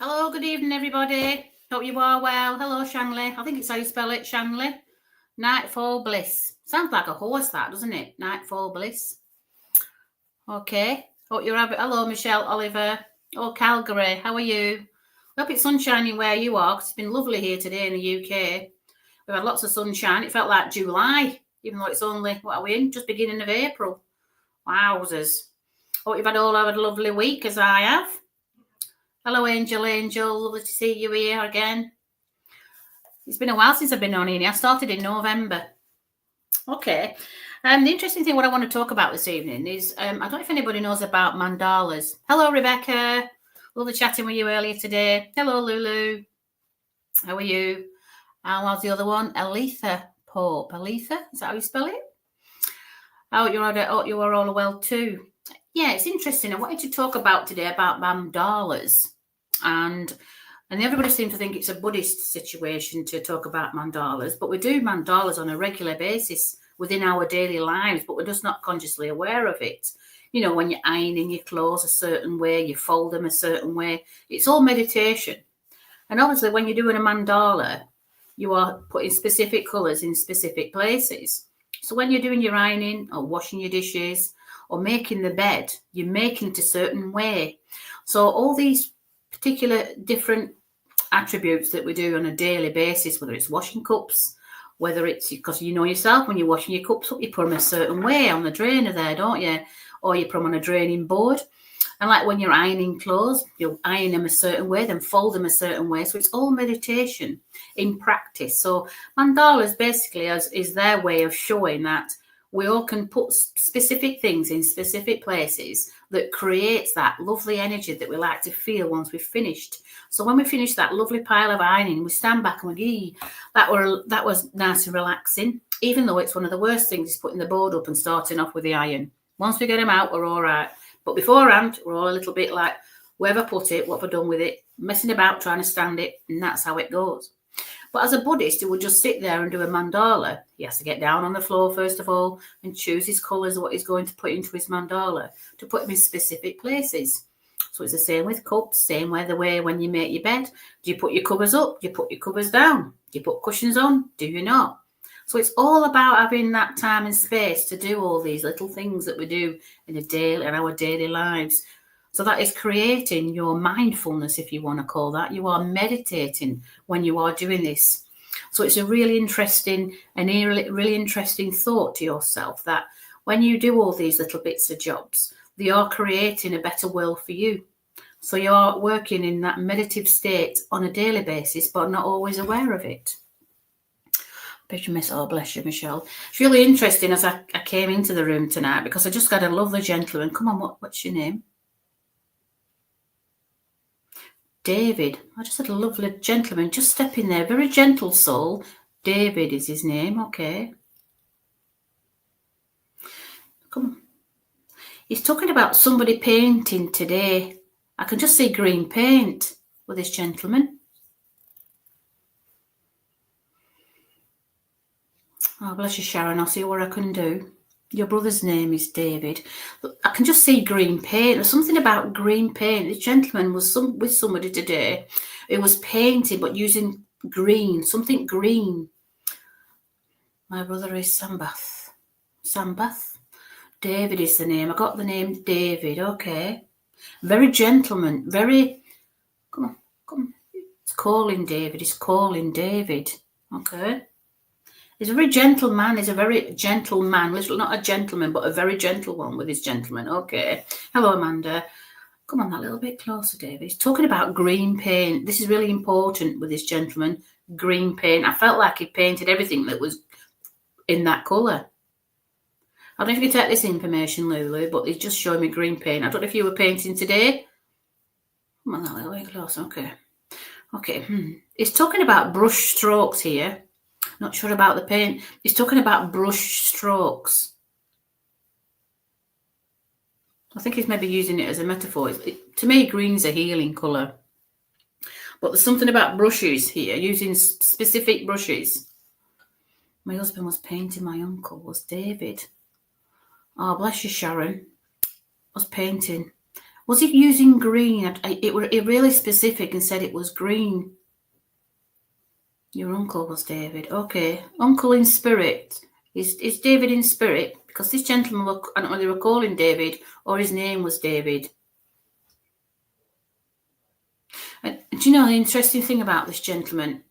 Hello, good evening, everybody. Hope you are well. Hello, Shanley. I think it's how you spell it, Shanley. Nightfall Bliss. Sounds like a horse, that, doesn't it? Nightfall Bliss. Okay. Hope you're having. Hello, Michelle, Oliver. Oh, Calgary. How are you? Hope it's sunshiny where you are, because it's been lovely here today in the UK. We've had lots of sunshine. It felt like July, even though it's only, what are we in? Just beginning of April. Wowzers. Hope you've had a lovely week, as I have. Hello, Angel. Lovely to see you here again. It's been a while since I've been on here. I started in November. Okay. The interesting thing what I want to talk about this evening is, I don't know if anybody knows about mandalas. Hello, Rebecca. Lovely chatting with you earlier today. Hello, Lulu. How are you? And what's the other one? Aletha Pope. Aletha? Is that how you spell it? You are all well too. Yeah, it's interesting. I wanted to talk about today about mandalas. And everybody seems to think it's a Buddhist situation to talk about mandalas, but we do mandalas on a regular basis within our daily lives, but we're just not consciously aware of it. You know, when you're ironing your clothes a certain way, you fold them a certain way, it's all meditation. And obviously when you're doing a mandala, you are putting specific colours in specific places. So when you're doing your ironing or washing your dishes or making the bed, you're making it a certain way. So all these particular different attributes that we do on a daily basis, whether it's washing cups, whether it's because you know yourself when you're washing your cups up, you put them a certain way on the drainer there, don't you? Or you put them on a draining board. And like when you're ironing clothes, you'll iron them a certain way, then fold them a certain way. So it's all meditation in practice. So mandalas basically is their way of showing that we all can put specific things in specific places that creates that lovely energy that we like to feel once we've finished. So when we finish that lovely pile of ironing, we stand back and we that was nice and relaxing, even though it's one of the worst things is putting the board up and starting off with the iron. Once we get them out, we're all right. But beforehand, we're all a little bit like, wherever put it, what have I done with it, messing about, trying to stand it, and that's how it goes. But as a Buddhist who would just sit there and do a mandala, he has to get down on the floor first of all and choose his colours, what he's going to put into his mandala, to put them in specific places. So it's the same with cups, same way the way when you make your bed. Do you put your covers up? Do you put your covers down? Do you put cushions on? Do you not? So it's all about having that time and space to do all these little things that we do in our daily lives. So that is creating your mindfulness, if you want to call that. You are meditating when you are doing this. So it's a really interesting thought to yourself that when you do all these little bits of jobs, they are creating a better world for you. So you're working in that meditative state on a daily basis, but not always aware of it. Oh, bless you, Michelle. It's really interesting as I came into the room tonight because I just got a lovely gentleman. Come on, what's your name? David. I just had a lovely gentleman just step in there. Very gentle soul. David is his name. Okay. Come on. He's talking about somebody painting today. I can just see green paint with this gentleman. Oh, bless you, Sharon. I'll see what I can do. Your brother's name is David. I can just see green paint. There's something about green paint. This gentleman was with somebody today. It was painted, but using green, something green. My brother is Sambath. David is the name. I got the name David. Okay. Very gentleman. Very. Come on. It's calling David. Okay. He's a very gentle man. He's a very gentle man. Not a gentleman, but a very gentle one with his gentleman. Okay. Hello, Amanda. Come on, that little bit closer, David. He's talking about green paint. This is really important with this gentleman. Green paint. I felt like he painted everything that was in that colour. I don't know if you can take this information, Lulu, but he's just showing me green paint. I don't know if you were painting today. Come on, that little bit closer. Okay. He's talking about brush strokes here. Not sure about the paint. He's talking about brush strokes. I think he's maybe using it as a metaphor. To me, green's a healing colour. But there's something about brushes here, using specific brushes. My husband was painting, my uncle was David. Oh, bless you, Sharon. Was painting. Was he using green? It were really specific and said it was green. Your uncle was David. Okay. Uncle in spirit. Is David in spirit? Because this gentleman, I don't know whether they were calling David or his name was David. And do you know the interesting thing about this gentleman?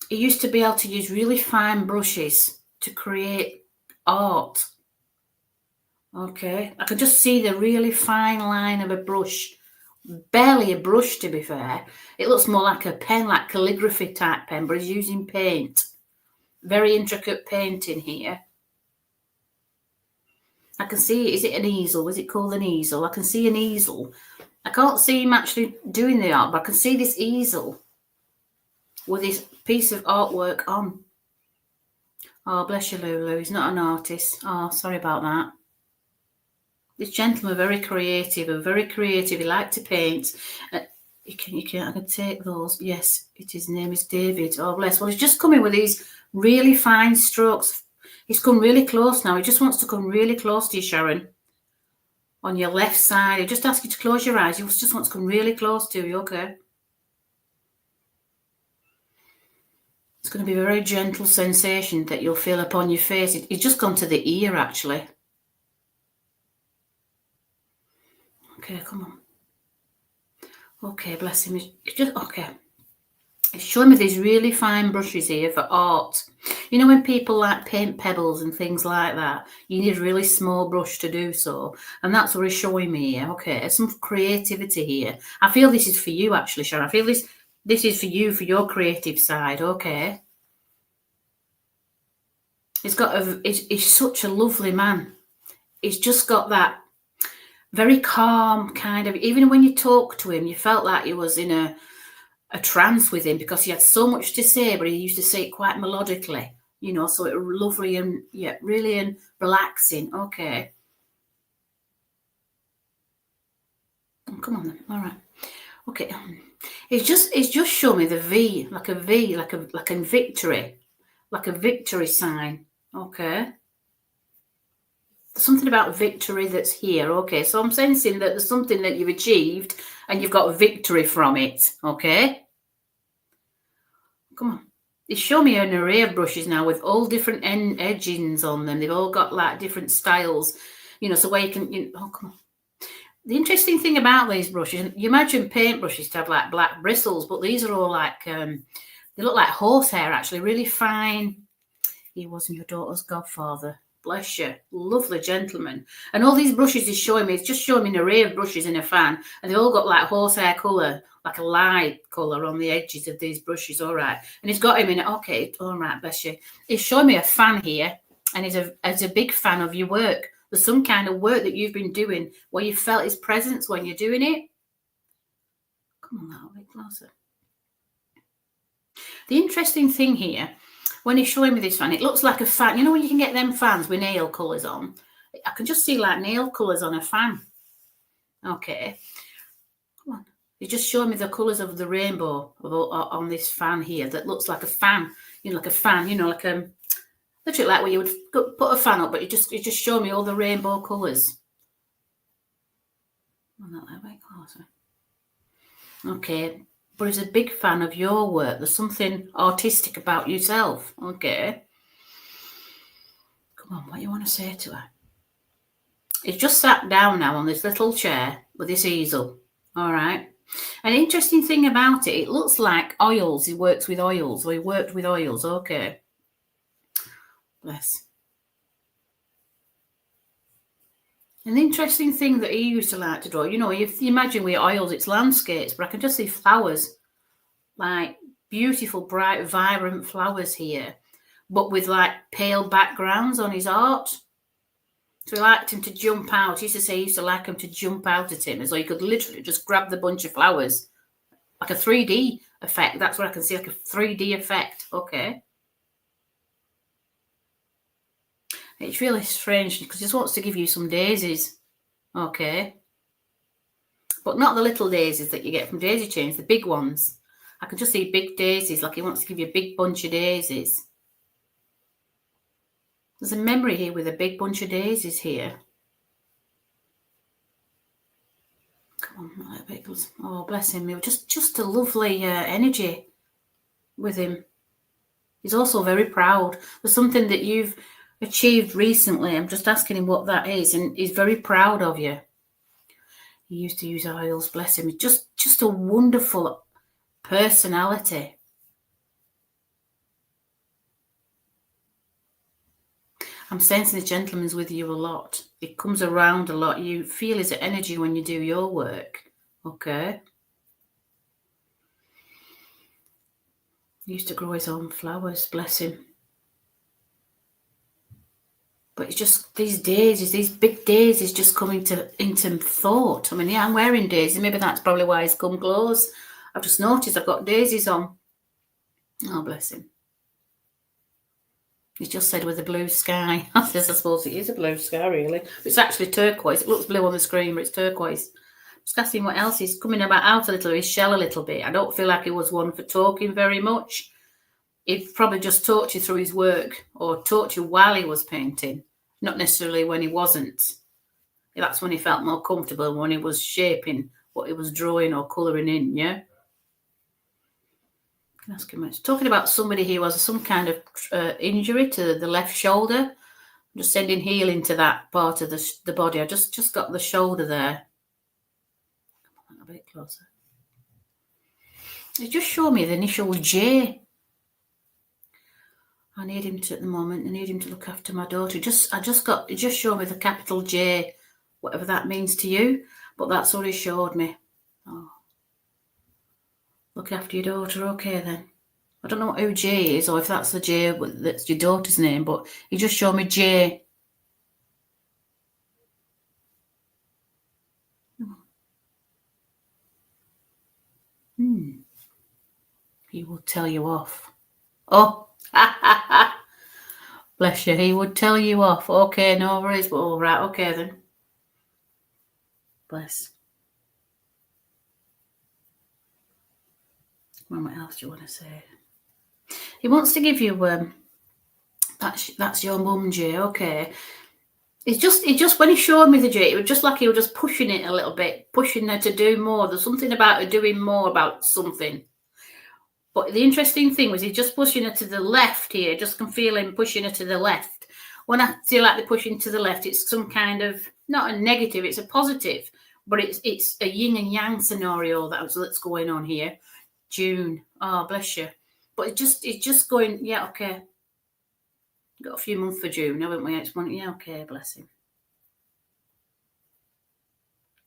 He used to be able to use really fine brushes to create art. Okay. I could just see the really fine line of a brush. Barely a brush, to be fair. It looks more like a pen, like calligraphy type pen, but he's using paint. Very intricate painting here. I can see, is it an easel? Is it called an easel? I can see an easel. I can't see him actually doing the art, but I can see this easel with this piece of artwork on. Oh, bless you, Lulu. He's not an artist. Oh, sorry about that. This gentleman, very creative. He liked to paint. I can take those. Yes, his name is David. Oh, bless. Well, he's just coming with these really fine strokes. He's come really close now. He just wants to come really close to you, Sharon. On your left side. He just asks you to close your eyes. He just wants to come really close to you, okay? It's going to be a very gentle sensation that you'll feel upon your face. It's just gone to the ear, actually. Okay, come on. Okay, bless him. Okay. It's showing me these really fine brushes here for art. You know when people like paint pebbles and things like that, you need a really small brush to do so. And that's what he's showing me here. Okay, there's some creativity here. I feel this is for you, actually, Sharon. I feel this is for you, for your creative side, okay? He's such a lovely man. He's just got that very calm kind of, even when you talk to him, you felt like he was in a trance with him because he had so much to say, but he used to say it quite melodically, you know, so it was lovely and really and relaxing. Okay. Oh, come on then. All right. Okay. It's just showing me the V, like a victory, like a victory sign. Okay. Something about victory that's here. Okay, so I'm sensing that there's something that you've achieved and you've got a victory from it. Okay, come on. It's showing me an array of brushes now with all different edgings on them. They've all got like different styles, you know, so where you can, oh, come on. The interesting thing about these brushes, you imagine paint brushes to have like black bristles, but these are all like, they look like horsehair, actually, really fine. He wasn't your daughter's godfather. Bless you. Lovely gentleman. And all these brushes he's showing me, it's just showing me an array of brushes in a fan. And they've all got like horsehair colour, like a light colour on the edges of these brushes. All right. And he's got him in it. Okay. All right. Bless you. He's showing me a fan here. And he's a big fan of your work. There's some kind of work that you've been doing where you felt his presence when you're doing it. Come on, a little bit closer. The interesting thing here, when he's showing me this fan, it looks like a fan. You know when you can get them fans with nail colours on? I can just see like nail colours on a fan. Okay. Come on. He's just showing me the colours of the rainbow on this fan here that looks like a fan. You know, like a fan, you know, like literally like where you would put a fan up, but you just show me all the rainbow colours. Oh, not that way closer. Okay. But he's a big fan of your work. There's something artistic about yourself. Okay. Come on, what do you want to say to her? He's just sat down now on this little chair with this easel. All right. An interesting thing about it, it looks like oils. He works with oils, or he worked with oils. Okay. Bless. An interesting thing that he used to like to draw, you know, if you imagine with oils, it's landscapes, but I can just see flowers, like beautiful, bright, vibrant flowers here, but with like pale backgrounds on his art. So he liked him to jump out. He used to say he used to like him to jump out at him, as though you could literally just grab the bunch of flowers, like a 3D effect. That's what I can see, like a 3D effect. Okay. It's really strange because he just wants to give you some daisies. Okay. But not the little daisies that you get from daisy chains, the big ones. I can just see big daisies, like he wants to give you a big bunch of daisies. There's a memory here with a big bunch of daisies here. Come on, Oh, bless him. It was just a lovely energy with him. He's also very proud. There's something that you've achieved recently. I'm just asking him what that is, and he's very proud of you. He used to use oils, bless him. Just a wonderful personality. I'm sensing the gentleman's with you a lot. It comes around a lot. You feel his energy when you do your work. Okay. He used to grow his own flowers, bless him. But it's just these daisies, these big daisies just coming into thought. I mean, yeah, I'm wearing daisies. Maybe that's probably why he's come close. I've just noticed I've got daisies on. Oh, bless him. He's just said with a blue sky. I suppose it is a blue sky, really. It's actually turquoise. It looks blue on the screen, but it's turquoise. Just asking what else. He's coming out a little, his shell a little bit. I don't feel like he was one for talking very much. He'd probably just talked you through his work or talked you while he was painting, not necessarily when he wasn't. That's when he felt more comfortable, when he was shaping what he was drawing or colouring in, yeah? Can ask him. It's talking about somebody who has some kind of injury to the left shoulder. I'm just sending healing to that part of the body. I just got the shoulder there. Come on, a bit closer. It just showed me the initial J. I need him to, at the moment, I need him to look after my daughter. It just showed me the capital J, whatever that means to you, but that's what it showed me. Oh. Look after your daughter, okay then. I don't know who J is, or if that's the J that's your daughter's name, but he just showed me J. He will tell you off. Oh, bless you. He would tell you off. Okay, no worries, but all right. Okay then. Bless. Well, what else do you want to say? He wants to give you that's your mum, Jay. Okay. It's just when he showed me the J, it was just like he was just pushing it a little bit, pushing her to do more. There's something about her doing more about something. But the interesting thing was he's just pushing her to the left here. Just can feel him pushing her to the left. When I feel like they're pushing to the left, it's some kind of, not a negative, it's a positive, but it's a yin and yang scenario that's going on here. June. Oh, bless you. But it's just going, yeah, okay. Got a few months for June, haven't we? Yeah, okay, bless him.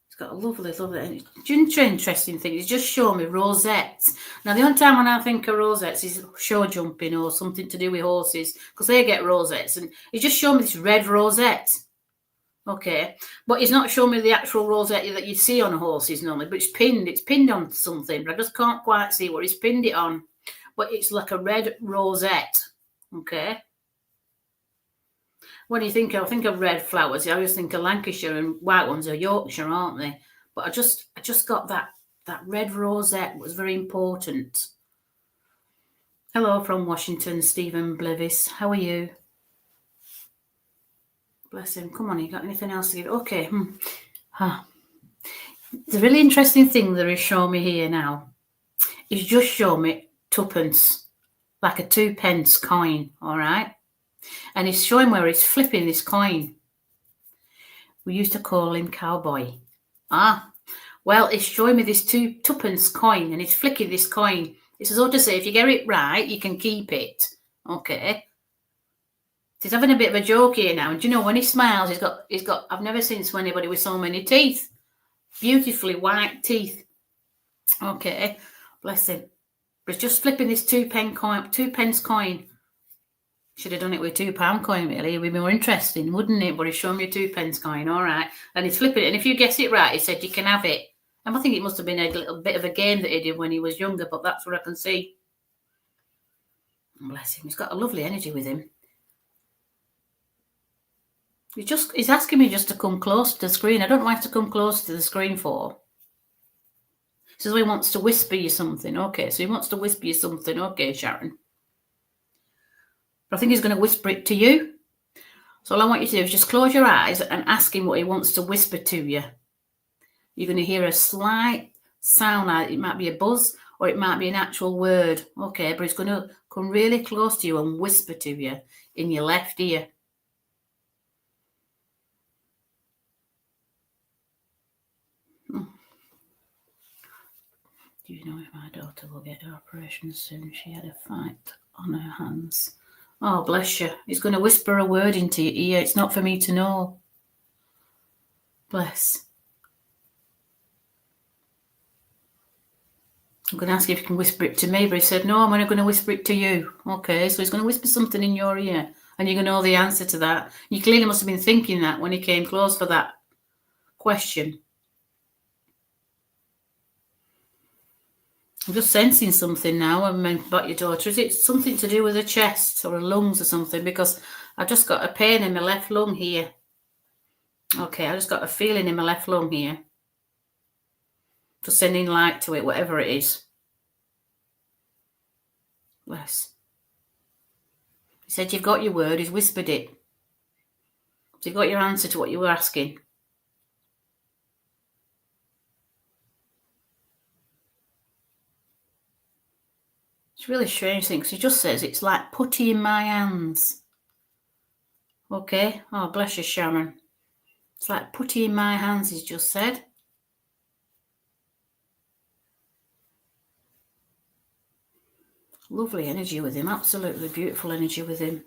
He's got a lovely, interesting thing. He's just showing me rosettes. Now, the only time when I think of rosettes is show jumping or something to do with horses, because they get rosettes. And he's just showing me this red rosette. Okay, but he's not showing me the actual rosette that you see on horses normally, but it's pinned on something, but I just can't quite see what he's pinned it on. But it's like a red rosette. Okay. When you think of red flowers, I always think of Lancashire, and white ones are Yorkshire, aren't they? But I just got that red rosette was very important. Hello from Washington, Stephen Blevis. How are you? Bless him. Come on, you got anything else to give? Okay. The really interesting thing that he's showing me here now is just show me twopence, like a 2p coin, all right? And he's showing where he's flipping this coin. We used to call him Cowboy. Well, he's showing me this 2p coin, and he's flicking this coin. It's as though to say, if you get it right, you can keep it. Okay. He's having a bit of a joke here now. And do you know, when he smiles, he's got, I've never seen anybody with so many teeth. Beautifully white teeth. Okay. Bless him. But he's just flipping this 2p coin. Should have done it with £2 coin, really. It would be more interesting, wouldn't it? But he's showing me a 2p coin, all right. And he's flipping it. And if you guess it right, he said you can have it. And I think it must have been a little bit of a game that he did when he was younger, but that's what I can see. Bless him. He's got a lovely energy with him. He's asking me just to come close to the screen. I don't know why I have to come close to the screen for. He says he wants to whisper you something. Okay, so he wants to whisper you something. Okay, Sharon. But I think he's going to whisper it to you. So all I want you to do is just close your eyes and ask him what he wants to whisper to you. You're going to hear a slight sound like it might be a buzz or it might be an actual word. Okay, but it's going to come really close to you and whisper to you in your left ear. Do you know if my daughter will get her operation soon? She had a fight on her hands. Oh, bless you. He's going to whisper a word into your ear. It's not for me to know. Bless. I'm going to ask if he can whisper it to me, but he said, no, I'm only going to whisper it to you. Okay, so he's going to whisper something in your ear, and you're going to know the answer to that. You clearly must have been thinking that when he came close for that question. I'm just sensing something now about your daughter. Is it something to do with her chest or her lungs or something? Because I just got a pain in my left lung here. Okay, I just got a feeling in my left lung here. Just sending light to it, whatever it is. Bless. He said, you've got your word. He's whispered it. So you've got your answer to what you were asking. It's a really strange thing because he just says it's like putty in my hands. Okay. Oh, bless you, Sharon. It's like putty in my hands, he's just said. Lovely energy with him. Absolutely beautiful energy with him.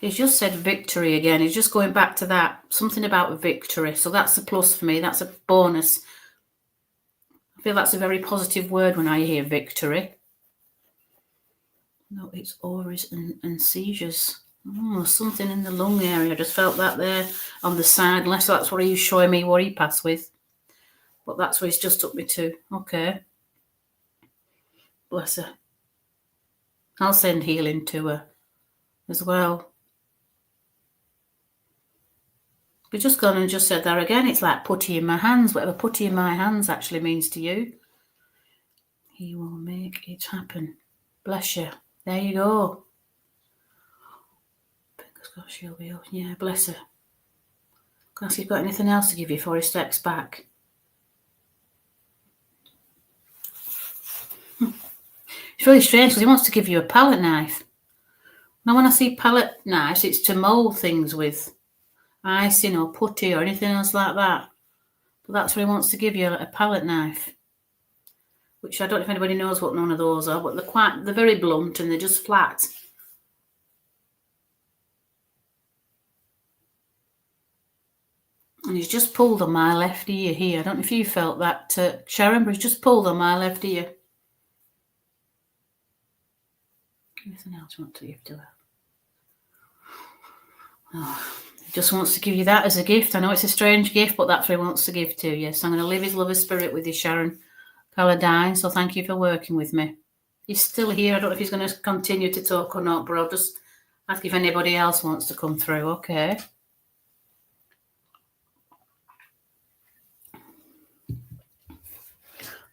He's just said victory again. He's just going back to that. Something about victory. So that's a plus for me. That's a bonus. I feel that's a very positive word when I hear victory. No, it's auras and seizures. Oh, something in the lung area. I just felt that there on the side. Unless that's what he's showing me what he passed with. But that's what he's just took me to. Okay. Bless her. I'll send healing to her as well. We've just gone and just said that again. It's like putty in my hands. Whatever putty in my hands actually means to you. He will make it happen. Bless you. There you go. Fingers crossed she'll be up. Yeah, bless her. Can I ask if you've got anything else to give you before he steps back? It's really strange because he wants to give you a palette knife. Now, when I see palette knives, it's to mould things with. Icing or putty or anything else like that. But that's what he wants to give you, a palette knife. Which I don't know if anybody knows what none of those are, but they're very blunt and they're just flat. And he's just pulled on my left ear here. I don't know if you felt that, Sharon, but he's just pulled on my left ear. Anything else you want to give to her? Oh. Just wants to give you that as a gift. I know it's a strange gift, but that's what he wants to give to you. So I'm going to leave his love of spirit with you, Sharon Calladine. So thank you for working with me. He's still here. I don't know if he's going to continue to talk or not, but I'll just ask if anybody else wants to come through. Okay.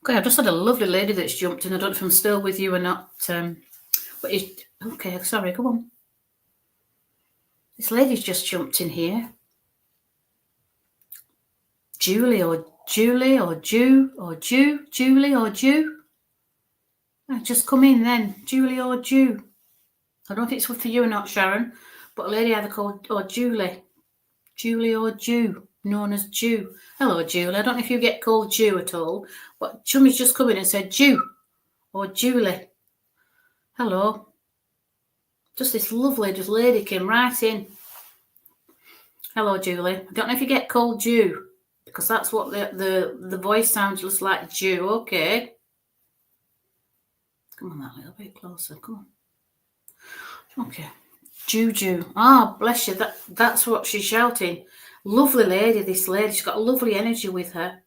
Okay, I've just had a lovely lady that's jumped in. I don't know if I'm still with you or not. But okay, sorry, come on. This lady's just jumped in here. Julie or Julie or Jew or Jew, Julie or Jew. Just come in then, Julie or Jew. I don't know if it's for you or not, Sharon, but a lady either called or Julie or Jew, known as Jew. Hello, Julie. I don't know if you get called Jew at all, but Chummy's just come in and said Jew or Julie. Hello. Just this lovely lady came right in. Hello, Julie. I don't know if you get called Jew, because that's what the voice sounds just like Jew. Okay. Come on, that little bit closer. Come on. Okay. Jew. Ah, bless you. That's what she's shouting. Lovely lady, this lady. She's got a lovely energy with her.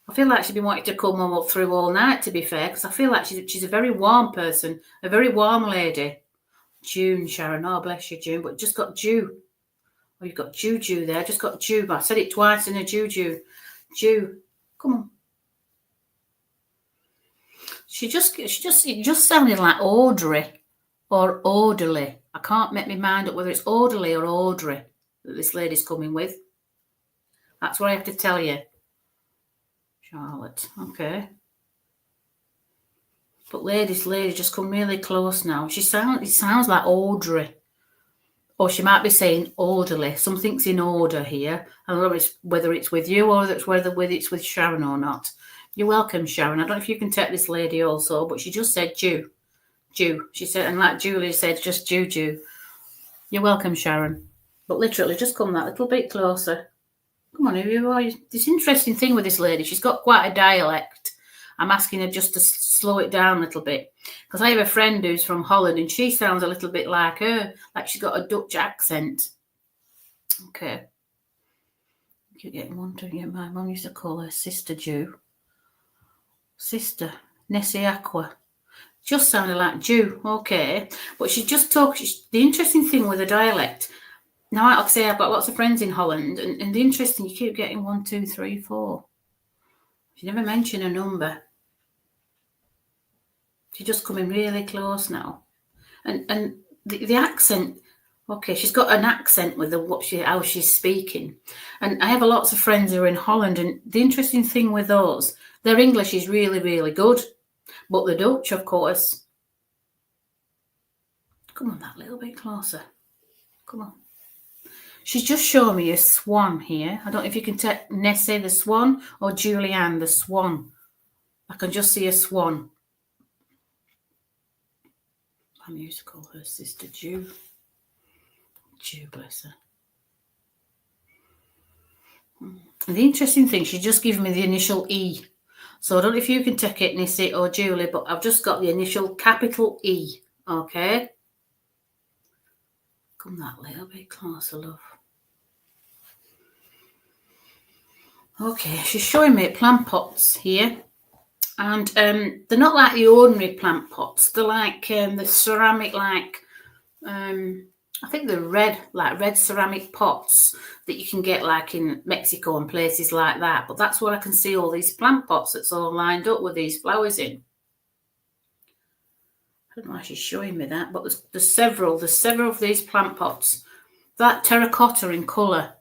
I feel like she's been wanting to come up through all night, to be fair, because I feel like she's a very warm person, a very warm lady. June, Sharon. Oh, bless you, June. But just got Jew. Oh, you've got Juju there. Just got Jew. But I said it twice in a Juju. Jew. Come on. It just sounded like Audrey or orderly. I can't make my mind up whether it's orderly or Audrey that this lady's coming with. That's what I have to tell you. Charlotte. Okay. But lady just come really close now. It sounds like Audrey. Or she might be saying orderly. Something's in order here. I don't know whether it's with you or whether it's with Sharon or not. You're welcome, Sharon. I don't know if you can take this lady also, but she just said Jew. She said, and like Julie said, just Jew. You're welcome, Sharon. But literally, just come that little bit closer. Come on, who you are? This interesting thing with this lady, she's got quite a dialect. I'm asking her just to slow it down a little bit. Because I have a friend who's from Holland and she sounds a little bit like her, like she's got a Dutch accent. Okay. Keep getting one to get my mum used to call her Sister Jew. Sister Nessie Aqua. Just sounded like Jew. Okay. But she just talks. The interesting thing with the dialect, now like I say, I've got lots of friends in Holland, and the interesting, you keep getting 1, 2, 3, 4. She never mentioned a number. She's just coming really close now. And the accent, okay, she's got an accent with how she's speaking. And I have lots of friends who are in Holland, and the interesting thing with those, their English is really, really good. But the Dutch, of course. Come on, that little bit closer. Come on. She's just showing me a swan here. I don't know if you can take Nessie the swan or Julianne the swan. I can just see a swan. I'm used to call her Sister Jew. Jew, bless her. And the interesting thing, she just gave me the initial E. So I don't know if you can take it, Nessie or Julie, but I've just got the initial capital E. Okay? Come that little bit closer, love. Okay, she's showing me plant pots here. And they're not like the ordinary plant pots. They're like the ceramic, I think they're red ceramic pots that you can get like in Mexico and places like that. But that's where I can see all these plant pots that's all lined up with these flowers in. I don't know why she's showing me that, but there's several of these plant pots. That terracotta in colour.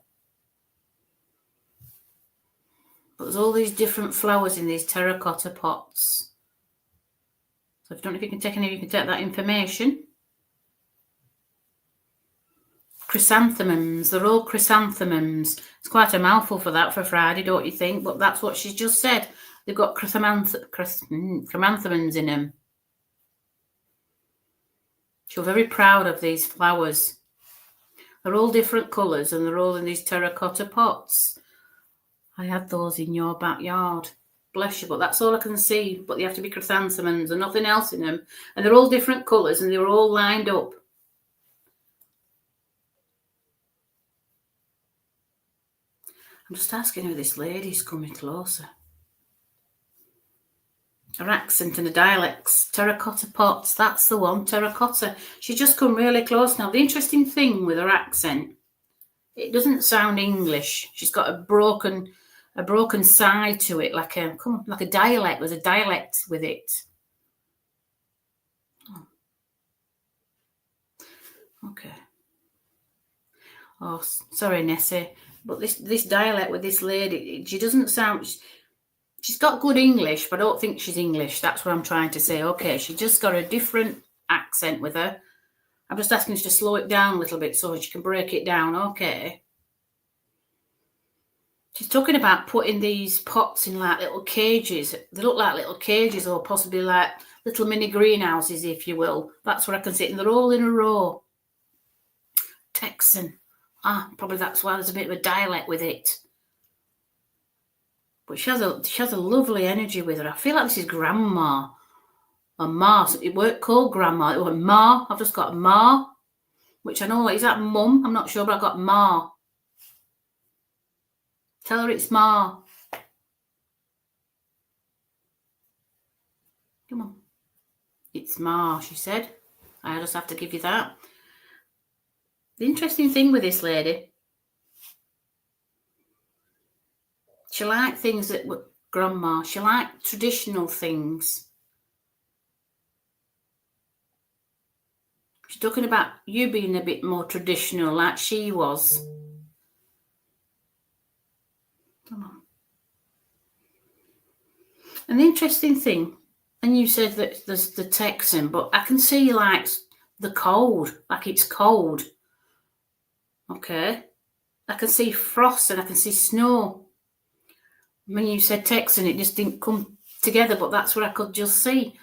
But there's all these different flowers in these terracotta pots. So I don't know if you can take any, you can take that information. Chrysanthemums, they're all chrysanthemums. It's quite a mouthful for that for Friday, don't you think? But that's what she's just said. They've got chrysanthemums in them. She's very proud of these flowers. They're all different colours and they're all in these terracotta pots. I had those in your backyard. Bless you, but that's all I can see. But they have to be chrysanthemums and nothing else in them. And they're all different colours and they're all lined up. I'm just asking her, this lady's coming closer. Her accent and the dialects, terracotta pots, that's the one, terracotta. She's just come really close now. The interesting thing with her accent, it doesn't sound English. She's got a broken side to it, like a dialect. There's a dialect with it. Oh. Okay. Oh, sorry, Nessie, but this dialect with this lady, she doesn't sound. She's got good English, but I don't think she's English. That's what I'm trying to say. Okay, she just got a different accent with her. I'm just asking her to slow it down a little bit so she can break it down. Okay. She's talking about putting these pots in like little cages. They look like little cages or possibly like little mini greenhouses, if you will. That's where I can see it. And they're all in a row. Texan. Probably that's why there's a bit of a dialect with it. But she has a lovely energy with her. I feel like this is Grandma. Or Ma. It weren't called Grandma. It was Ma. I've just got Ma. Which I know, is that Mum? I'm not sure, but I've got Ma. Tell her it's Ma. Come on. It's Ma, she said. I just have to give you that. The interesting thing with this lady, she liked things that were Grandma. She liked traditional things. She's talking about you being a bit more traditional, like she was. Come on. An interesting thing, and you said that there's the Texan, but I can see like the cold, like it's cold. Okay. I can see frost and I can see snow. When you said Texan, it just didn't come together, but that's what I could just see.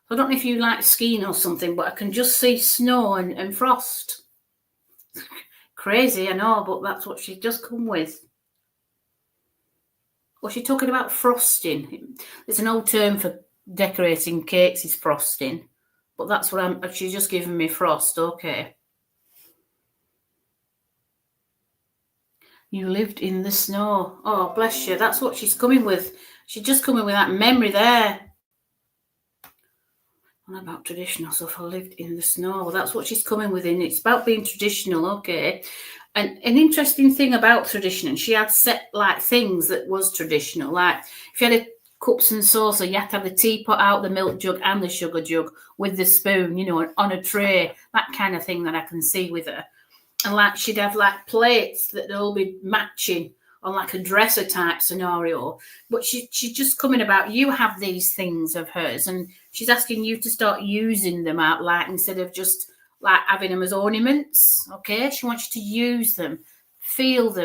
I don't know if you like skiing or something, but I can just see snow and frost. Crazy, I know, but that's what she's just come with. Was she talking about frosting? It's an old term for decorating cakes is frosting, but that's what she's just giving me frost. Okay. You lived in the snow. Oh, bless you. That's what she's coming with. She's just coming with that memory there. What about traditional stuff? I lived in the snow. Well, that's what she's coming with. It's about being traditional, okay. And an interesting thing about tradition, and she had set like things that was traditional. Like if you had a cups and saucer, you had to have the teapot out, the milk jug and the sugar jug with the spoon, on a tray. That kind of thing that I can see with her. And like she'd have like plates that they'll all be matching on like a dresser type scenario. But she's just coming about, you have these things of hers and she's asking you to start using them out, like instead of just like having them as ornaments. Okay, she wants you to use them, feel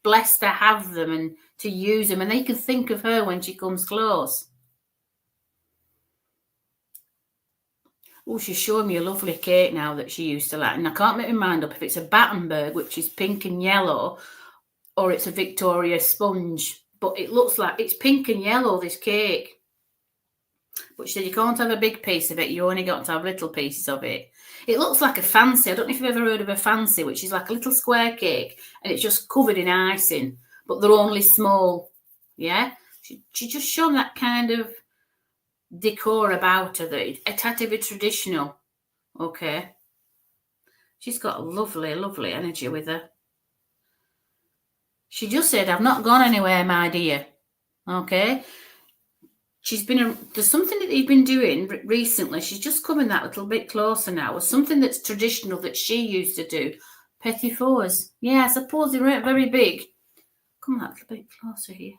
blessed to have them and to use them, and then you can think of her when she comes close. Oh, she's showing me a lovely cake now that she used to like, and I can't make my mind up if it's a Battenberg, which is pink and yellow, or it's a Victoria sponge, but it looks like it's pink and yellow, this cake. But she said you can't have a big piece of it, you only got to have little pieces of it. It looks like a fancy. I don't know if you've ever heard of a fancy, which is like a little square cake, and it's just covered in icing, but they're only small. Yeah? She just shown that kind of decor about her, that it had to be traditional. Okay. She's got a lovely, lovely energy with her. She just said, I've not gone anywhere, my dear. Okay. There's something that you've been doing recently. She's just coming that little bit closer now. Something that's traditional that she used to do. Petit fours. Yeah, I suppose they weren't very big. Come that little bit closer here.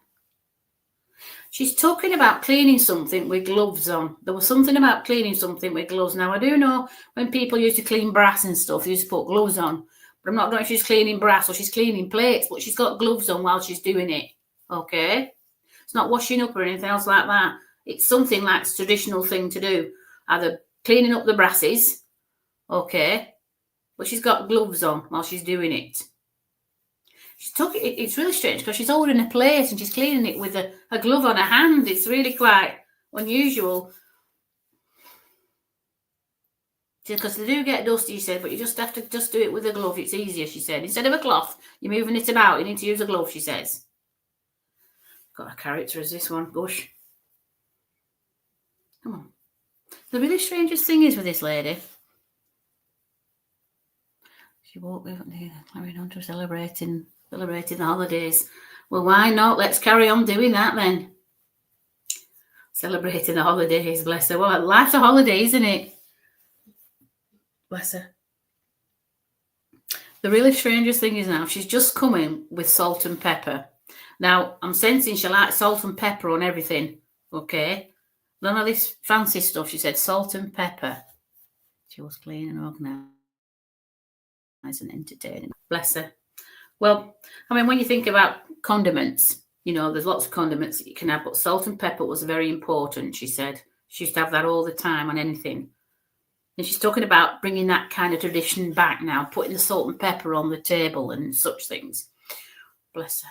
She's talking about cleaning something with gloves on. There was something about cleaning something with gloves. Now, I do know when people used to clean brass and stuff, they used to put gloves on. But I'm not knowing if she's cleaning brass or she's cleaning plates, but she's got gloves on while she's doing it. Okay? It's not washing up or anything else like that. It's something like a traditional thing to do. Either cleaning up the brasses, okay, but she's got gloves on while she's doing it. It's really strange because she's holding a plate and she's cleaning it with a glove on her hand. It's really quite unusual. Because they do get dusty, she said, but you just have to just do it with a glove. It's easier, she said. Instead of a cloth, you're moving it about. You need to use a glove, she says. Got a character as this one. Gosh. Come on. The really strangest thing is with this lady, she won't be carrying on to celebrating the holidays. Well, why not? Let's carry on doing that then. Celebrating the holidays, bless her. Well, life's a holiday, isn't it? Bless her. The really strangest thing is now she's just coming with salt and pepper. Now, I'm sensing she likes salt and pepper on everything, okay? None of this fancy stuff. She said salt and pepper. She was clean and organised and entertaining. Bless her. Well, I mean, when you think about condiments, there's lots of condiments that you can have, but salt and pepper was very important, she said. She used to have that all the time on anything. And she's talking about bringing that kind of tradition back now, putting the salt and pepper on the table and such things. Bless her.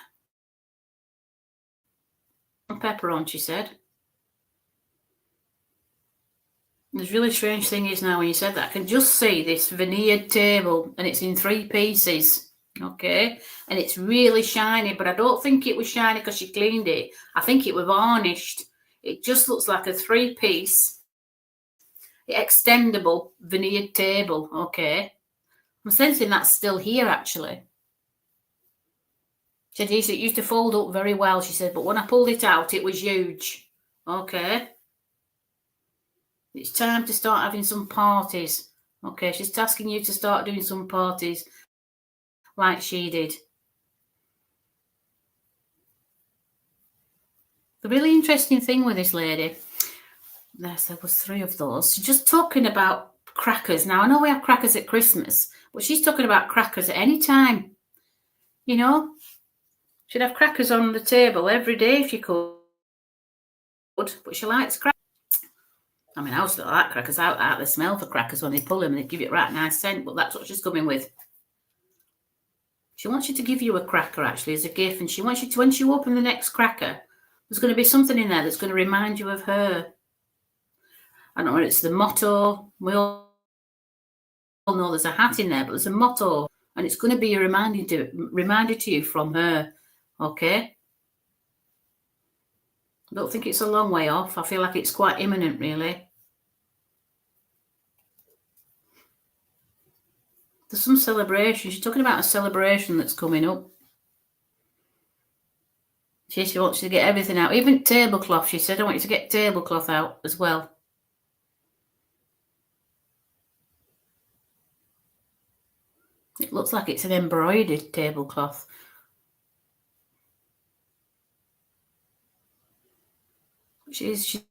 And pepper on, she said. The really strange thing is now when you said that, I can just see this veneered table and it's in 3 pieces, okay? And it's really shiny, but I don't think it was shiny because she cleaned it. I think it was varnished. It just looks like a 3-piece extendable veneered table, okay? I'm sensing that's still here, actually. She said it used to fold up very well, she said, but when I pulled it out, it was huge, okay? It's time to start having some parties. Okay, she's asking you to start doing some parties like she did. The really interesting thing with this lady, there was 3 of those. She's just talking about crackers. Now, I know we have crackers at Christmas, but she's talking about crackers at any time. You know, she'd have crackers on the table every day if you could, but she likes crackers. I mean, I also like crackers. I like the smell for crackers when they pull them. They give you a right nice scent, but that's what she's coming with. She wants you to give you a cracker, actually, as a gift, and she wants you to, when you open the next cracker, there's going to be something in there that's going to remind you of her. I don't know, it's the motto. We all know there's a hat in there, but there's a motto, and it's going to be a reminder to you from her, okay? I don't think it's a long way off. I feel like it's quite imminent, really. There's some celebration. She's talking about a celebration that's coming up. She wants you to get everything out, even tablecloth. She said, I want you to get tablecloth out as well. It looks like it's an embroidered tablecloth. She's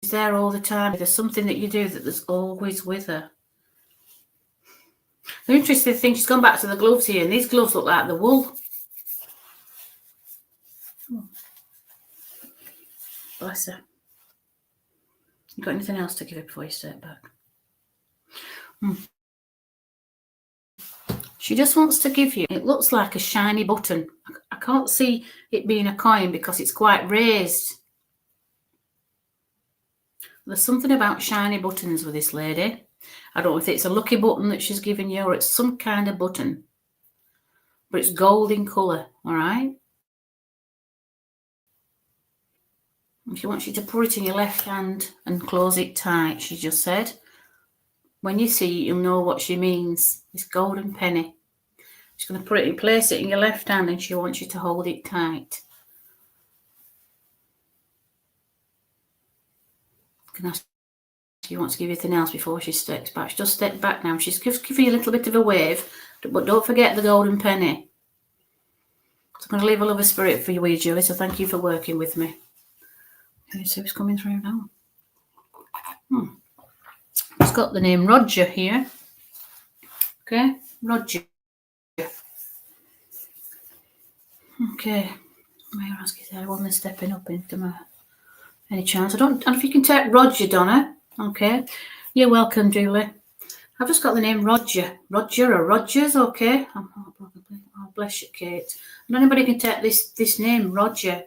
there all the time. There's something that you do that's always with her. The interesting thing, she's gone back to the gloves here, and these gloves look like the wool. Oh. Bless her. You got anything else to give her before you step back? She just wants to give you, it looks like a shiny button. I can't see it being a coin because it's quite raised. There's something about shiny buttons with this lady. I don't know if it's a lucky button that she's given you or it's some kind of button. But it's gold in colour, all right? And she wants you to put it in your left hand and close it tight, she just said. When you see it, you'll know what she means. This golden penny. She's going to place it in your left hand, and she wants you to hold it tight. Can I ask if you want to give anything else before she steps back? She just stepped back now. She's just giving you a little bit of a wave, but don't forget the golden penny. So I'm going to leave a love of spirit for you, wee Julie, so thank you for working with me. Can you see what's coming through now? It's got the name Roger here. Okay, Roger. Okay, may I ask you, I wasn't stepping up into my any chance. I don't know if you can take Roger, Donna. Okay, you're welcome, Julie. I've just got the name Roger. Roger or Rogers, okay. Oh, bless you, Kate. And anybody can take this name, Roger.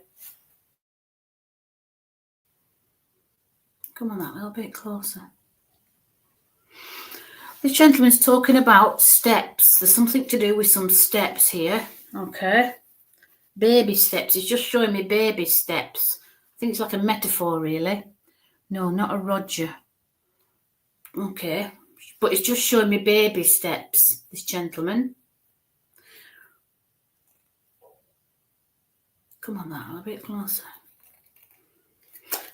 Come on, that little bit closer. This gentleman's talking about steps. There's something to do with some steps here. Okay. Baby steps. He's just showing me baby steps. I think it's like a metaphor, really. No, not a Roger. Okay. But it's just showing me baby steps, this gentleman. Come on, that a little bit closer.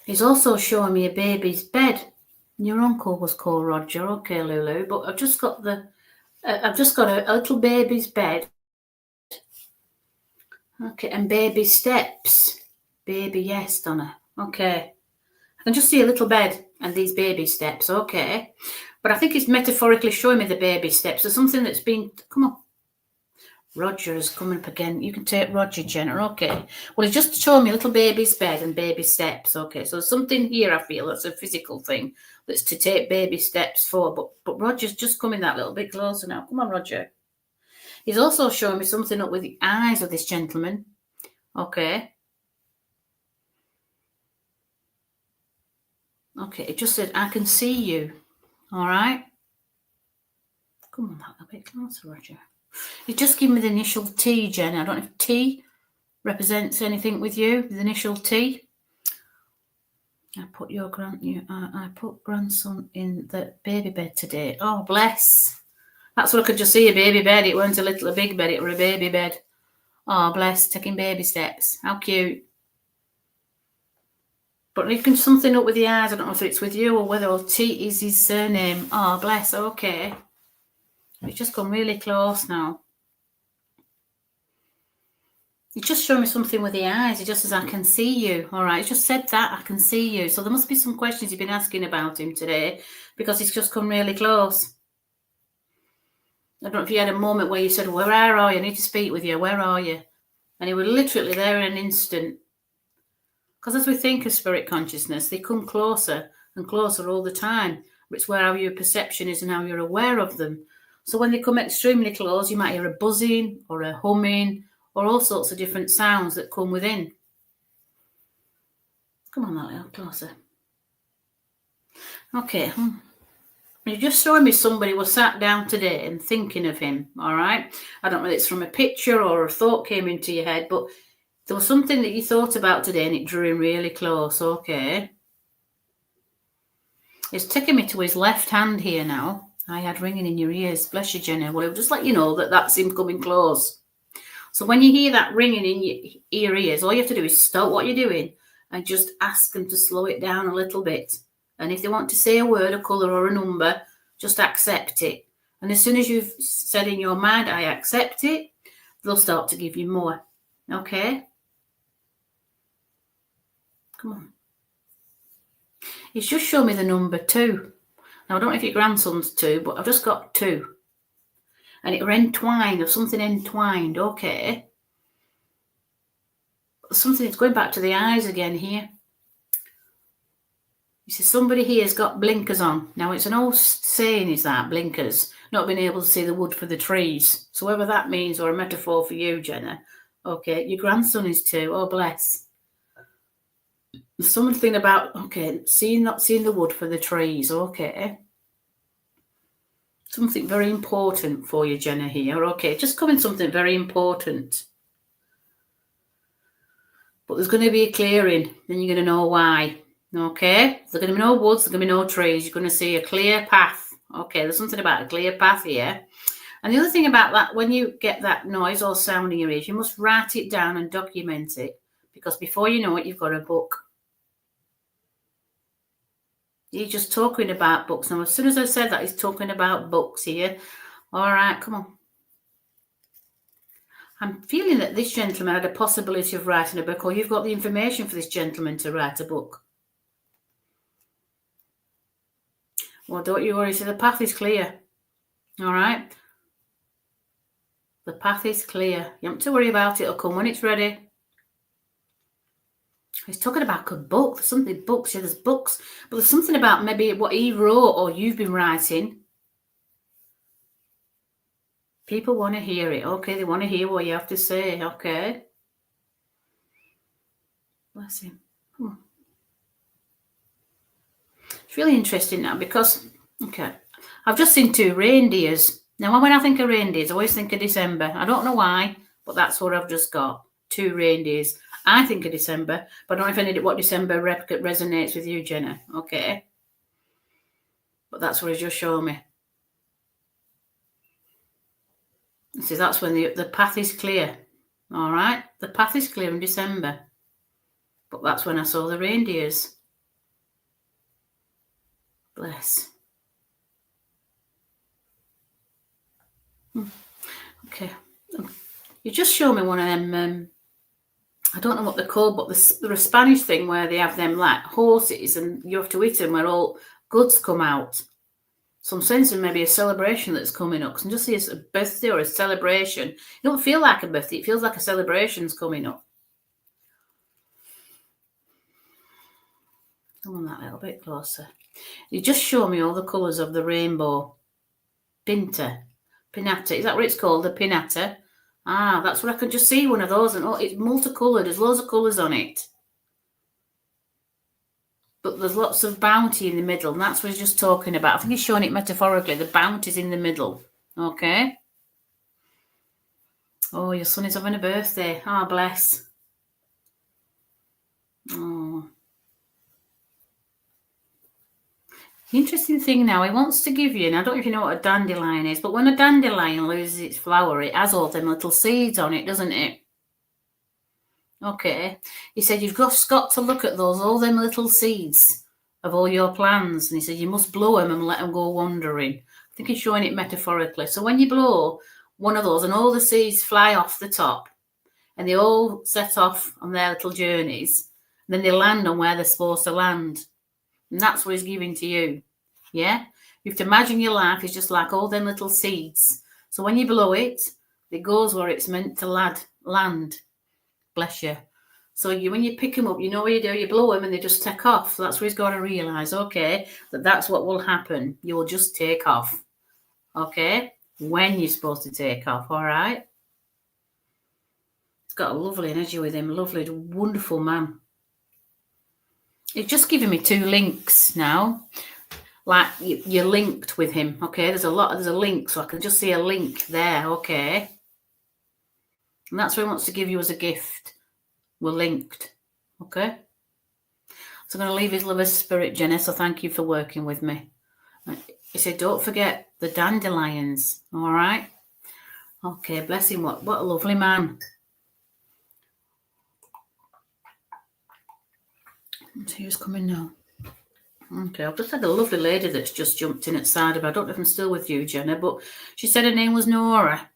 He's also showing me a baby's bed. Your uncle was called Roger, okay, Lulu. But I've just got a little baby's bed. Okay, and baby steps. Baby, yes, Donna. Okay. I can just see a little bed and these baby steps, okay. But I think it's metaphorically showing me the baby steps. There's something that's been, come on. Roger is coming up again. You can take Roger, Jenna, okay. Well, he's just showing me a little baby's bed and baby steps, okay. So there's something here, I feel, that's a physical thing that's to take baby steps for. But Roger's just coming that little bit closer now. Come on, Roger. He's also showing me something up with the eyes of this gentleman, okay. Okay, it just said, I can see you, all right. Come on, that a bit closer, Roger. You just give me the initial T, Jen. I don't know if T represents anything with you. The initial T. I put grandson in the baby bed today. Oh, bless. That's what I could just see, a baby bed. It weren't a big bed. It were a baby bed. Oh, bless. Taking baby steps. How cute. But you can something up with the eyes. I don't know if it's with you or whether T is his surname. Oh, bless. Okay. It's just gone really close now. He just showed me something with the eyes. He just says, I can see you. All right. He just said that, I can see you. So there must be some questions you've been asking about him today, because he's just come really close. I don't know if you had a moment where you said, where are you? I need to speak with you. Where are you? And he was literally there in an instant. Because as we think of spirit consciousness, they come closer and closer all the time. It's where how your perception is and how you're aware of them. So when they come extremely close, you might hear a buzzing or a humming or all sorts of different sounds that come within. Come on, that little closer. Okay. You're just showing me somebody was sat down today and thinking of him, all right? I don't know if it's from a picture or a thought came into your head, but there was something that you thought about today and it drew him really close, okay? It's taking me to his left hand here now. I had ringing in your ears. Bless you, Jenny. Well, it'll just let you know that that's him coming close. So when you hear that ringing in your ears, all you have to do is stop what you're doing and just ask them to slow it down a little bit. And if they want to say a word, a colour or a number, just accept it. And as soon as you've said in your mind, I accept it, they'll start to give you more. Okay? Come on. He's just shown me the number 2. Now, I don't know if your grandson's 2, but I've just got 2. And it were entwined, or something entwined, okay. Something that's going back to the eyes again here. You see, somebody here has got blinkers on. Now, it's an old saying, is that, blinkers, not being able to see the wood for the trees. So whether that means, or a metaphor for you, Jenna. Okay, your grandson is 2, oh bless. Something about, okay, not seeing the wood for the trees, okay. Something very important for you, Jenna, here. Okay, just coming something very important. But there's going to be a clearing, then you're going to know why. Okay, there's going to be no woods, there's going to be no trees. You're going to see a clear path. Okay, there's something about a clear path here. And the other thing about that, when you get that noise or sound in your ears, you must write it down and document it. Because before you know it, you've got a book. He's just talking about books. Now, as soon as I said that, he's talking about books here. All right, come on. I'm feeling that this gentleman had a possibility of writing a book, or you've got the information for this gentleman to write a book. Well, don't you worry. So the path is clear. All right? The path is clear. You don't have to worry about it. It'll come when it's ready. He's talking about a book. There's something, books. Yeah, there's books. But there's something about maybe what he wrote or you've been writing. People want to hear it. Okay, they want to hear what you have to say. Okay. Bless him. It's really interesting now because, okay, I've just seen 2 reindeers. Now, when I think of reindeers, I always think of December. I don't know why, but that's what I've just got. 2 reindeers. I think of December, but I don't know if what December resonates with you, Jenna. Okay. But that's what he's just shown me. See, that's when the path is clear. All right. The path is clear in December. But that's when I saw the reindeers. Bless. Okay. You just show me one of them, I don't know what they're called, but they're a Spanish thing where they have them like horses and you have to eat them where all goods come out. So I'm sensing maybe a celebration that's coming up. Because I just see a birthday or a celebration. It don't feel like a birthday. It feels like a celebration's coming up. Come on that little bit closer. You just show me all the colours of the rainbow. Pinata. Is that what it's called? The pinata? Ah, that's what I can just see one of those. And oh, it's multicoloured. There's loads of colours on it. But there's lots of bounty in the middle. And that's what he's just talking about. I think he's showing it metaphorically. The bounty's in the middle. Okay. Oh, your son is having a birthday. Ah, oh, bless. Oh. The interesting thing now, he wants to give you, and I don't know if you know what a dandelion is, but when a dandelion loses its flower, it has all them little seeds on it, doesn't it? Okay. He said, you've just got to look at those, all them little seeds of all your plans. And he said, you must blow them and let them go wandering. I think he's showing it metaphorically. So when you blow one of those and all the seeds fly off the top, and they all set off on their little journeys. And then they land on where they're supposed to land. And that's what he's giving to you. Yeah? You have to imagine your life is just like all them little seeds. So when you blow it, it goes where it's meant to land. Bless you. So when you pick them up, you know what you do. You blow them and they just take off. So that's what he's got to realise, okay, that's what will happen. You'll just take off, okay, when you're supposed to take off, all right? He's got a lovely energy with him, lovely, wonderful man. He's just giving me 2 links now. Like you're linked with him, okay? There's a link, so I can just see a link there, okay? And that's what he wants to give you as a gift. We're linked, okay? So I'm going to leave his love as spirit, Jenny, so thank you for working with me. He said, don't forget the dandelions, all right? Okay, bless him. What a lovely man. Let's see who's coming now. Okay, I've just had a lovely lady that's just jumped in at side of her. I don't know if I'm still with you, Jenna, but she said her name was Nora.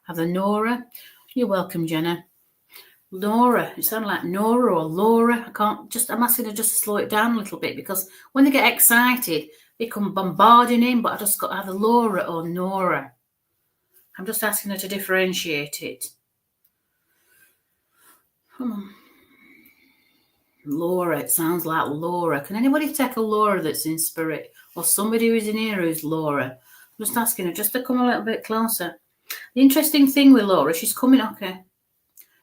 Have the Nora? You're welcome, Jenna. Nora, it sounded like Nora or Laura. I'm asking her just to slow it down a little bit, because when they get excited, they come bombarding in, but I just got either Laura or Nora. I'm just asking her to differentiate it. Come on. Laura, it sounds like Laura. Can anybody take a Laura that's in spirit, or somebody who's in here who's Laura? I'm just asking her just to come a little bit closer. The interesting thing with Laura, she's coming, okay.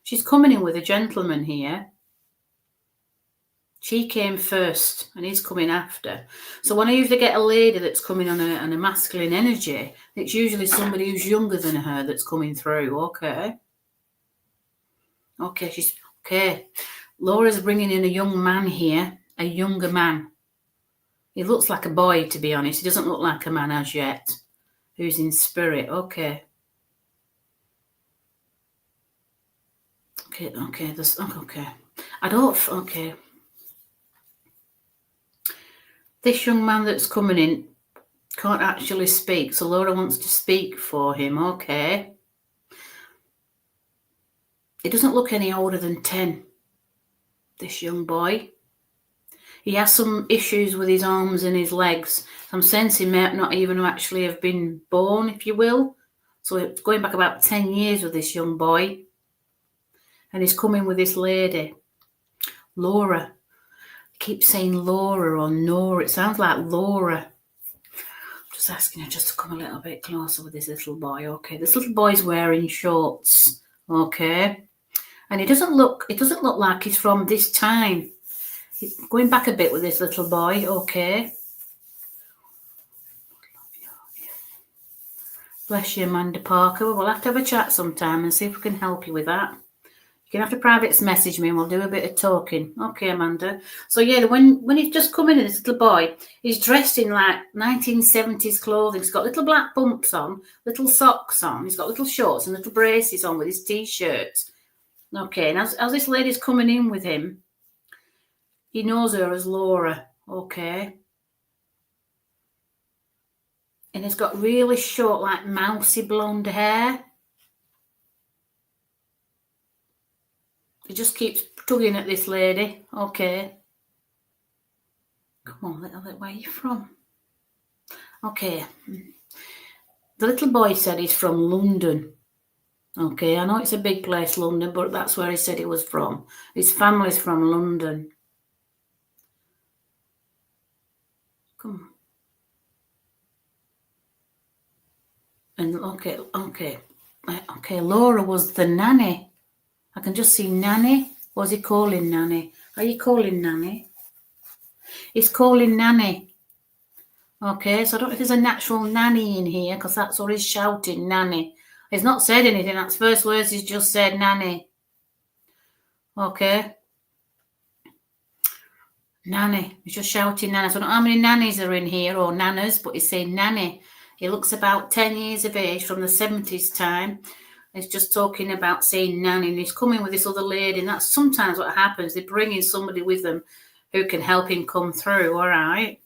She's coming in with a gentleman here. She came first and he's coming after. So when I usually get a lady that's coming on a masculine energy, it's usually somebody who's younger than her that's coming through, okay? Okay. Laura's bringing in a young man here, a younger man. He looks like a boy, to be honest. He doesn't look like a man as yet, who's in spirit, okay. Okay. This young man that's coming in can't actually speak, so Laura wants to speak for him, okay. He doesn't look any older than 10, this young boy. He has some issues with his arms and his legs. I'm sensing he might not even actually have been born, if you will. So it's going back about 10 years with this young boy. And he's coming with this lady, Laura. I keep saying Laura or Nora. It sounds like Laura. I'm just asking her just to come a little bit closer with this little boy. Okay, this little boy's wearing shorts. Okay, and it doesn't look like he's from this time. He's going back a bit with this little boy. Okay. Bless you, Amanda Parker. We'll have to have a chat sometime and see if we can help you with that. You can have to private message me and we'll do a bit of talking. Okay, Amanda. So yeah, when he's just come in, this little boy, he's dressed in like 1970s clothing. He's got little black bumps on, little socks on. He's got little shorts and little braces on with his T-shirt. Okay, and as this lady's coming in with him, he knows her as Laura. Okay. And he's got really short, like mousy blonde hair. He just keeps tugging at this lady. Okay. Come on, little bit. Where are you from? Okay. The little boy said he's from London. Okay, I know it's a big place, London, but that's where he said he was from. His family's from London. Come on. And okay, Laura was the nanny. I can just see Nanny. What's he calling Nanny? Are you calling Nanny? He's calling Nanny. Okay, so I don't know if there's a natural nanny in here, because that's what he's shouting, Nanny. He's not said anything. That's first words he's just said, Nanny. Okay. Nanny. He's just shouting Nanny. So I don't know how many nannies are in here, or nanas, but he's saying Nanny. He looks about 10 years of age, from the 70s time. He's just talking about saying nanny, and he's coming with this other lady, and that's sometimes what happens. They bring in somebody with them who can help him come through, all right?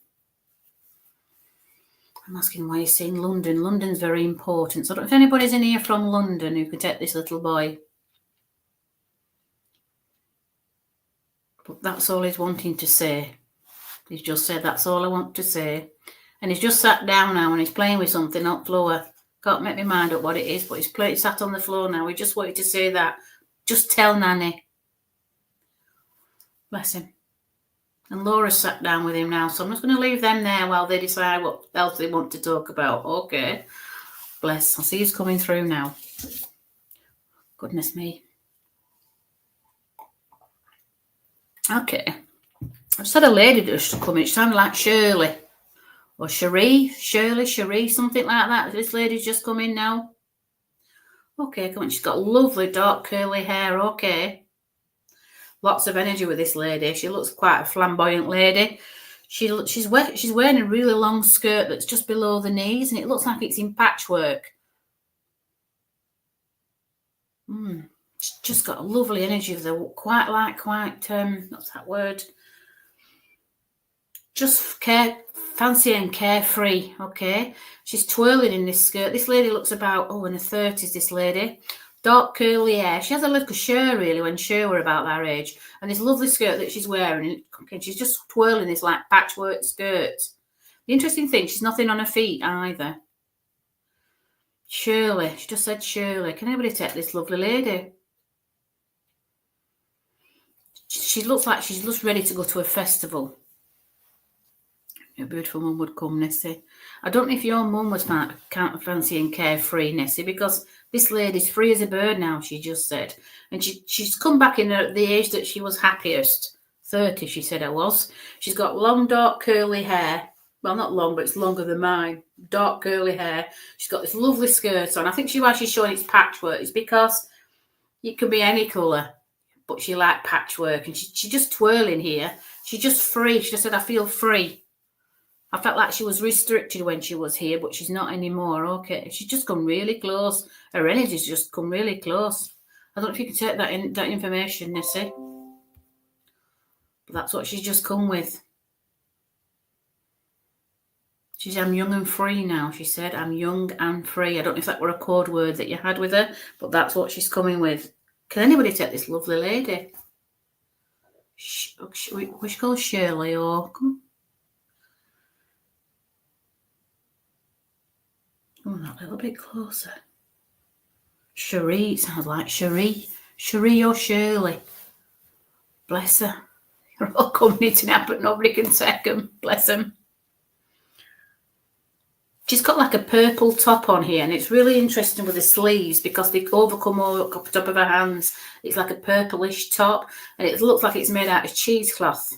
I'm asking why he's saying London. London's very important. So I don't know if anybody's in here from London who could take this little boy. But that's all he's wanting to say. He's just said, that's all I want to say. And he's just sat down now and he's playing with something on the floor. Can't make my mind up what it is, but he's sat on the floor now. He just wanted to say that. Just tell Nanny. Bless him. And Laura's sat down with him now, so I'm just going to leave them there while they decide what else they want to talk about. Okay. Bless. I see he's coming through now. Goodness me. Okay. I just had a lady just come in. She sounded like Shirley. Or Cherie, something like that. This lady's just come in now. Okay, come on. She's got lovely dark curly hair. Okay. Lots of energy with this lady. She looks quite a flamboyant lady. She's wearing a really long skirt that's just below the knees, and it looks like it's in patchwork. She's just got a lovely energy with her. Quite, what's that word? Just fancy and carefree, okay? She's twirling in this skirt. This lady looks about, in her 30s, this lady. Dark curly hair. She has a look of Cher, really, when Cher were about that age. And this lovely skirt that she's wearing, okay, she's just twirling this, like, patchwork skirt. The interesting thing, she's nothing on her feet either. Shirley. She just said Shirley. Can anybody take this lovely lady? She looks like she's just ready to go to a festival. Your beautiful mum would come, Nessie. I don't know if your mum was fancy and carefree, Nessie, because this lady's free as a bird now, she just said. And she's come back in the age that she was happiest. 30, she said I was. She's got long, dark, curly hair. Well, not long, but it's longer than mine. Dark, curly hair. She's got this lovely skirt on. I think why she's showing it's patchwork is because it can be any colour, but she liked patchwork. And she's just twirling here. She's just free. She just said, I feel free. I felt like she was restricted when she was here, but she's not anymore. Okay, she's just come really close. Her energy's just come really close. I don't know if you can take that information, Nessie. But that's what she's just come with. She's, I'm young and free now, she said. I'm young and free. I don't know if that were a code word that you had with her, but that's what she's coming with. Can anybody take this lovely lady? We should call Shirley or... Come on, a little bit closer. Cherie, it sounds like Cherie. Cherie or Shirley. Bless her. They're all coming tonight, but nobody can take them. Bless them. She's got like a purple top on here, and it's really interesting with the sleeves because they overcome all up the top of her hands. It's like a purplish top, and it looks like it's made out of cheesecloth.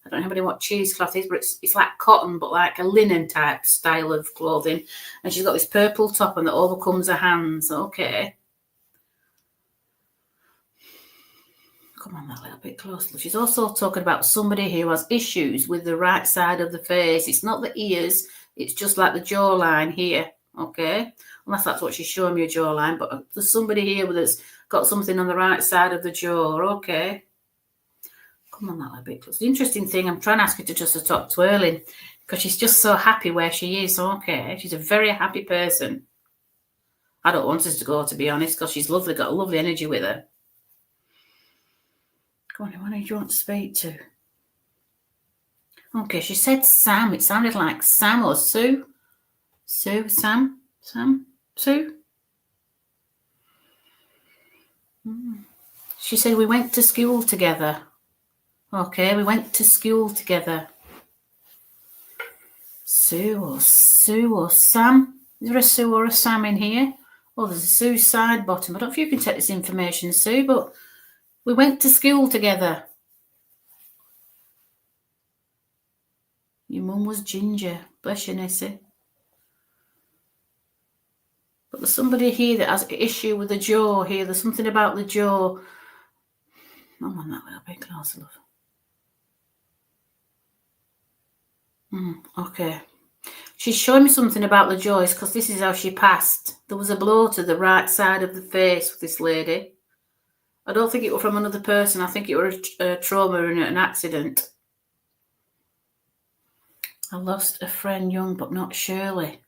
I don't know anybody what cheesecloth is, but it's like cotton, but like a linen type style of clothing. And she's got this purple top on that overcomes her hands. Okay. Come on, that little bit closer. She's also talking about somebody who has issues with the right side of the face. It's not the ears. It's just like the jawline here. Okay. Unless that's what she's showing me, a jawline. But there's somebody here that's got something on the right side of the jaw. Okay. Come on, that little bit closer. The interesting thing, I'm trying to ask her to just stop twirling because she's just so happy where she is. Okay. She's a very happy person. I don't want her to go, to be honest, because she's lovely, got a lovely energy with her. Come on, who do you want to speak to? Okay, she said Sam. It sounded like Sam or Sue. Sam. Sue. She said we went to school together. Okay, we went to school together. Sue or Sam. Is there a Sue or a Sam in here? Oh, there's a Sue side bottom. I don't know if you can take this information, Sue, but we went to school together. Your mum was ginger. Bless you, Nessie. But there's somebody here that has an issue with the jaw here. There's something about the jaw. I'm on that little bit closer, love. Okay. She's showing me something about the jaws because this is how she passed. There was a blow to the right side of the face with this lady. I don't think it was from another person. I think it was a trauma and an accident. I lost a friend young, but not Shirley.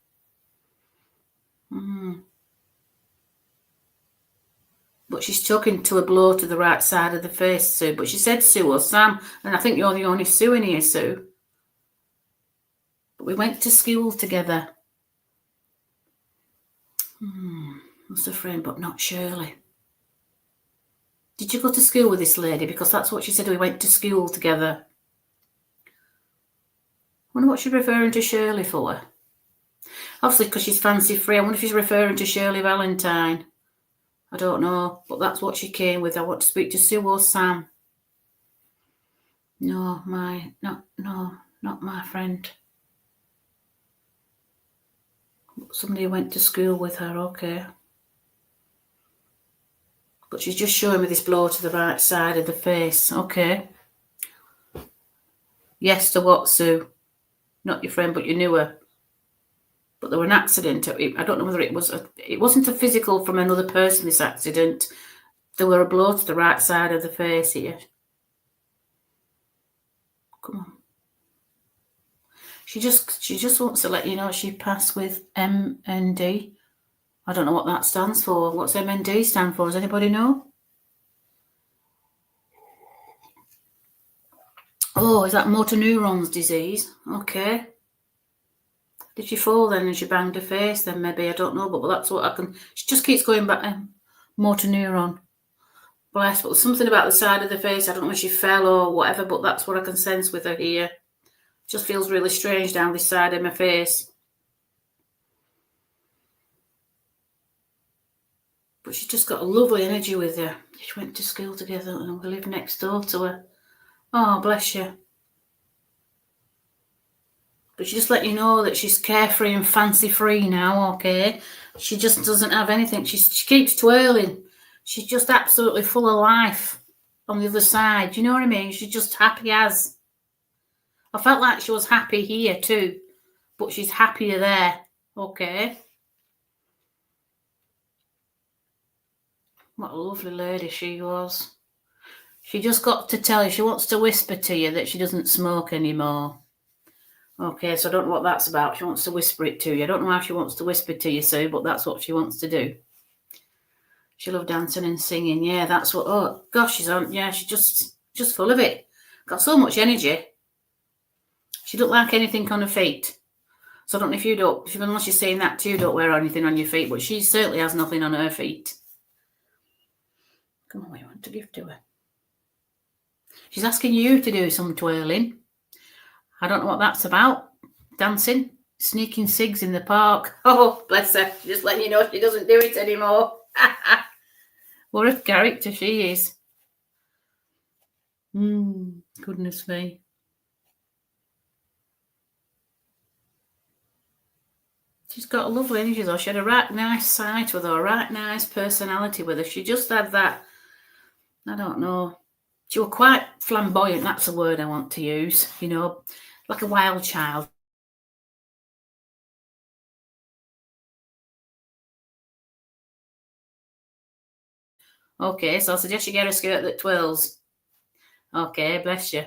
But she's talking to a blow to the right side of the face, Sue. But she said Sue or Sam, and I think you're the only Sue in here, Sue. But we went to school together. That's a friend, but not Shirley. Did you go to school with this lady? Because that's what she said, we went to school together. I wonder what she's referring to Shirley for. Obviously, because she's fancy free. I wonder if she's referring to Shirley Valentine. I don't know, but that's what she came with. I want to speak to Sue or Sam. No, not my friend. Somebody went to school with her, okay. But she's just showing me this blow to the right side of the face, okay. Yes to what, Sue? Not your friend, but you knew her. But there was an accident. I don't know whether it wasn't a physical from another person, this accident. There were a blow to the right side of the face here. Come on. She just wants to let you know she passed with MND. I don't know what that stands for. What's MND stand for? Does anybody know? Oh, is that motor neurons disease? Okay. Did she fall then and she banged her face then maybe? I don't know, but that's what I can... She just keeps going back. Motor neuron. Bless, but there's something about the side of the face. I don't know if she fell or whatever, but that's what I can sense with her here. Just feels really strange down this side of my face. But she's just got a lovely energy with her. She went to school together and we live next door to her. Oh, bless you. But she just let you know that she's carefree and fancy-free now, okay? She just doesn't have anything. She keeps twirling. She's just absolutely full of life on the other side. Do you know what I mean? She's just happy as. I felt like she was happy here too, but she's happier there, okay? What a lovely lady she was. She just got to tell you, she wants to whisper to you that she doesn't smoke anymore. Okay, so I don't know what that's about. She wants to whisper it to you. I don't know how she wants to whisper to you, Sue, but that's what she wants to do. She loved dancing and singing. Yeah, that's what... Oh, gosh, she's on... Yeah, she's just full of it. Got so much energy. She don't like anything on her feet. So I don't know if you don't... Unless you're saying that too, don't wear anything on your feet, but she certainly has nothing on her feet. Come on, what do you want to give to her? She's asking you to do some twirling. I don't know what that's about. Dancing, sneaking cigs in the park. Oh, bless her. Just letting you know she doesn't do it anymore. What a character she is. Goodness me. She's got a lovely energy though. She had a right nice sight with her, a right nice personality with her. She just had that, I don't know. She was quite flamboyant. That's a word I want to use. You know, like a wild child. Okay, so I suggest you get a skirt that twirls. Okay, bless you.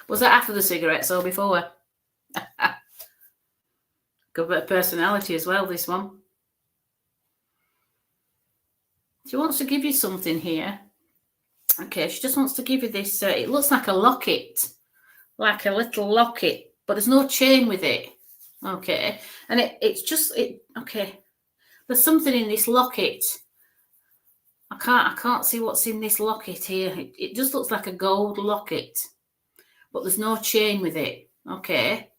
Was that after the cigarettes or before? Good bit of personality as well, this one. She wants to give you something here. Okay, she just wants to give you this. It looks like a locket. Like a little locket, but there's no chain with it. Okay, and it's just okay. There's something in this locket. I can't see what's in this locket here. It just looks like a gold locket, but there's no chain with it. Okay.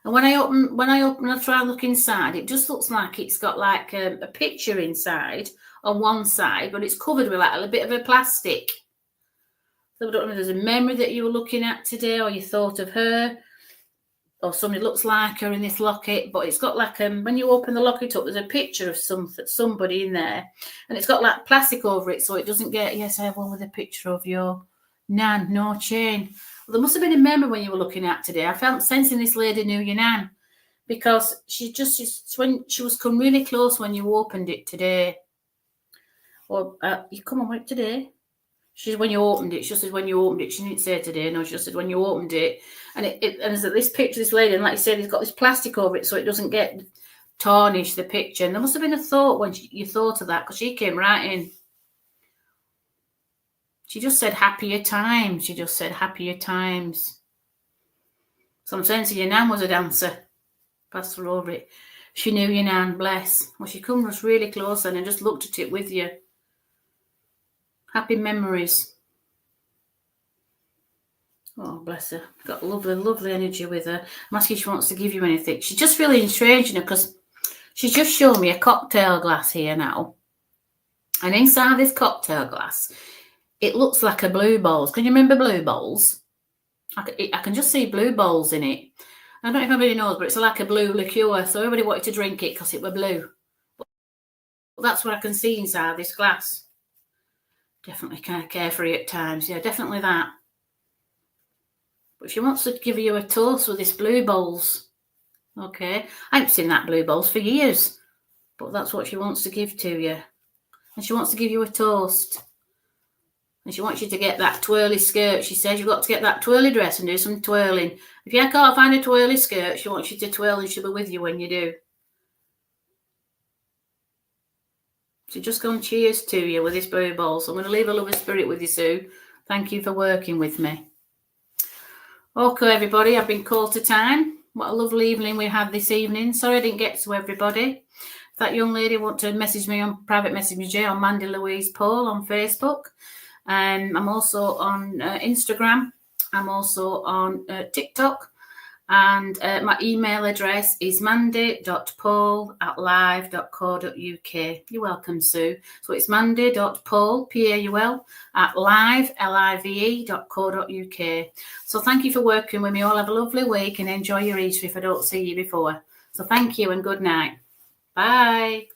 And when I try and look inside, it just looks like it's got like a picture inside on one side, but it's covered with like a bit of a plastic. So I don't know if there's a memory that you were looking at today, or you thought of her, or somebody looks like her in this locket. But it's got like when you open the locket up, there's a picture of somebody in there, and it's got like plastic over it, so it doesn't get. Yes, I have one with a picture of your nan, no chain. Well, there must have been a memory when you were looking at today. I felt sensing this lady knew your nan, because when she was come really close when you opened it today. Or you come on, wait today. She said when you opened it. She said when you opened it. She didn't say today. No, she just said when you opened it. And there's this picture of this lady, and like you said, it's got this plastic over it, so it doesn't get tarnish the picture. And there must have been a thought when you thought of that, because she came right in. She just said happier times. She just said happier times. So I'm saying to your nan was a dancer. Passed her over it. She knew your nan, bless. Well, she come just really close then and just looked at it with you. Happy memories. Oh, bless her. Got lovely, lovely energy with her. I'm asking if she wants to give you anything. She's just feeling strange, because she's just shown me a cocktail glass here now. And inside this cocktail glass, it looks like a blue balls. Can you remember blue balls? I can just see blue balls in it. I don't know if anybody knows, but it's like a blue liqueur. So everybody wanted to drink it because it were blue. But that's what I can see inside this glass. Definitely kind of carefree at times. Yeah, definitely that. But she wants to give you a toast with this blue bowls. Okay. I haven't seen that blue bowls for years. But that's what she wants to give to you. And she wants to give you a toast. And she wants you to get that twirly skirt. She says you've got to get that twirly dress and do some twirling. If you can't find a twirly skirt, she wants you to twirl and she'll be with you when you do. So just go and cheers to you with this blue ball. So I'm going to leave a loving spirit with you, Sue. Thank you for working with me. Okay, everybody, I've been called to time. What a lovely evening we had this evening. Sorry I didn't get to everybody. If that young lady wants to message me on private messenger on Mandy Louise Paul on Facebook. I'm also on Instagram. I'm also on TikTok. And my email address is mandy.paul@live.co.uk. You're welcome, Sue. So it's mandy.paul, Paul, @live.co.uk. So thank you for working with me. All have a lovely week and enjoy your Easter if I don't see you before. So thank you and good night. Bye.